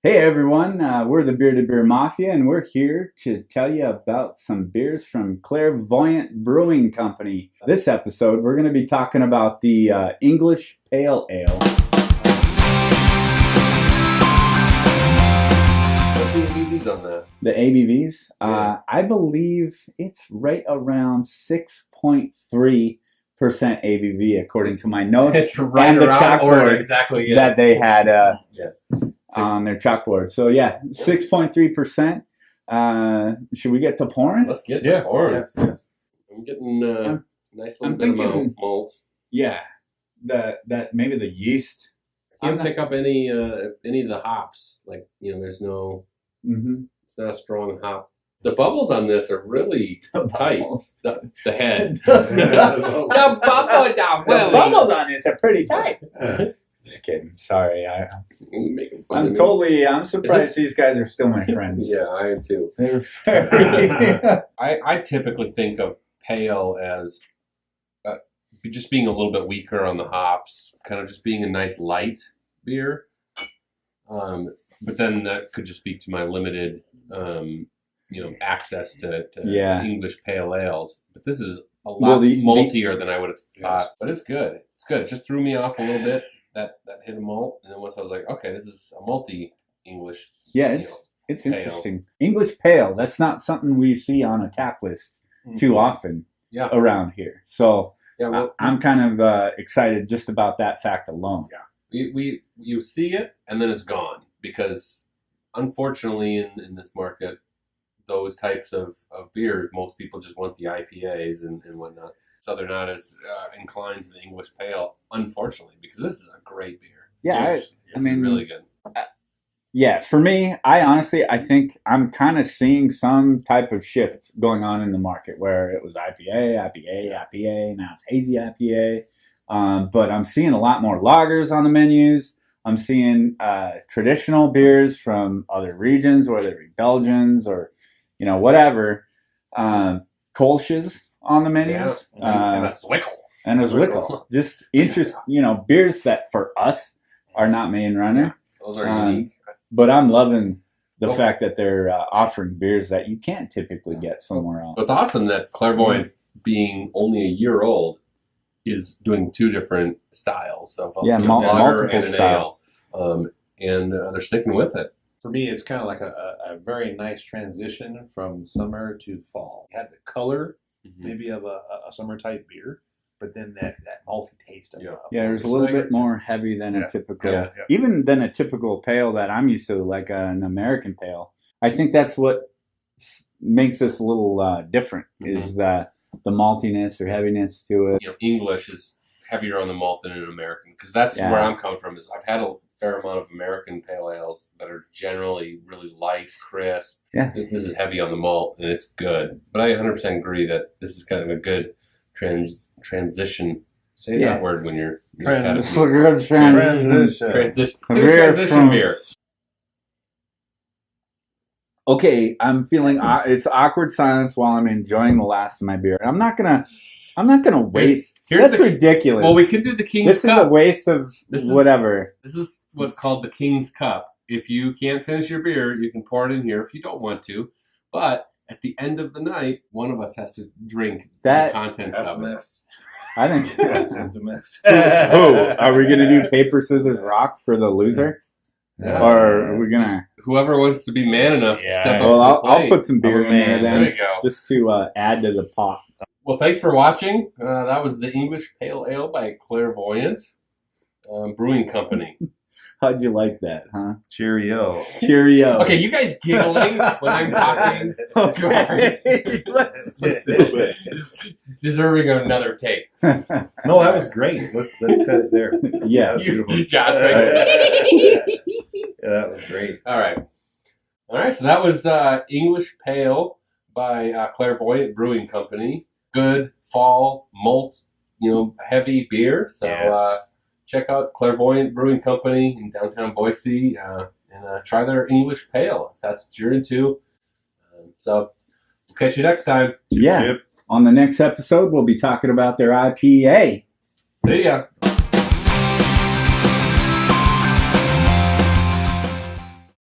Hey everyone, we're the Beer to Beer Mafia, and we're here to tell you about some beers from Clairvoyant Brewing Company. This episode, we're going to be talking about the English Pale Ale. What's the ABVs on that? The ABVs, Yeah. I believe it's right around 6.3% ABV, according to my notes. It's right and the around chalkboard exactly yes. that they had Yes. on their chalkboard. So yeah, 6.3%. Should we get to pouring? Let's get to pouring. Yes. I'm getting nice little I'm bit thinking- of malts. Yeah, that maybe the yeast. Can't pick up any of the hops. Like, there's no. Mm-hmm. It's not a strong hop. The bubbles on this are really tight. The head. The bubbles are The bubbles on this are pretty tight. Just kidding. Sorry, Making fun of me. I'm surprised these guys are still my friends. Yeah, I am too. They're very- I typically think of pale as just being a little bit weaker on the hops, kind of just being a nice light beer. But then that could just speak to my limited, access to Yeah. English pale ales. But this is a lot Well, the- maltier than I would have thought. But it's good. It's good. It just threw me off a little bit, that hit of malt. And then once I was like, okay, this is a malty English. yeah, you it's pale. interesting. English pale. That's not something we see on a tap list too often Yeah. around here. So Yeah. Well, I'm kind of excited just about that fact alone. you see it and then it's gone, because unfortunately in this market, those types of beers, most people just want the IPAs and whatnot, so they're not as inclined to the English pale, unfortunately, because this is a great beer. Yeah, This I is mean, really good. Yeah, for me, I think I'm kind of seeing some type of shift going on in the market where it was IPA, now it's hazy IPA. But I'm seeing a lot more lagers on the menus. I'm seeing traditional beers from other regions, whether it be Belgians or, whatever. Kolsch's on the menus. And a Zwickel. And a Zwickel. Zwickel. Just beers that for us are not main runner. Those are unique. But I'm loving the Oh. fact that they're offering beers that you can't typically get somewhere else. So it's awesome that Clairvoyant, being only a year old, is doing two different styles of lager multiple and an styles. ale. And they're sticking with it. For me, it's kind of like a very nice transition from summer to fall. You have the color, maybe of a summer type beer, but then that malty taste of Yeah, there's a it's little like- bit more heavy than a Yeah. typical, Yeah. even than a typical pale that I'm used to, like an American pale. I think that's what makes this a little different, is that the maltiness or heaviness to it. English is heavier on the malt than an American, because that's Yeah. where I'm coming from. Is I've had a fair amount of American pale ales that are generally really light, crisp. Yeah. This is heavy on the malt, and it's good. But I 100% agree that this is kind of a good transition. Say Yeah. that word when you're Transition. transition. It's a good transition beer. Okay, I'm feeling it's awkward silence while I'm enjoying the last of my beer. I'm not gonna waste. Here's That's the- ridiculous. Well, we could do the King's this is Cup. a waste of whatever. This is what's called the King's Cup. If you can't finish your beer, you can pour it in here if you don't want to. But at the end of the night, one of us has to drink That- the contents That's a of it. mess. I think. That's just a mess. Oh, are we gonna do paper scissors rock for the loser, Yeah. or are we gonna? Whoever wants to be man enough to step up Well, to the I'll plate. put some beer in there There then, you go. just to add to the pot. Well, thanks for watching. That was the English Pale Ale by Clairvoyant Brewing Company. How'd you like that, huh? Cheerio. Cheerio. Okay, you guys giggling when I'm talking. Okay. Let's do it. Deserving of another take. No, that was great. Let's cut it there. Yeah. You Josh. Yeah, that was great. All right. So that was English Pale by Clairvoyant Brewing Company. Good fall malt, heavy beer. So check out Clairvoyant Brewing Company in downtown Boise and try their English Pale if that's what you're into. So we'll catch you next time. Yeah. On the next episode, we'll be talking about their IPA. See ya.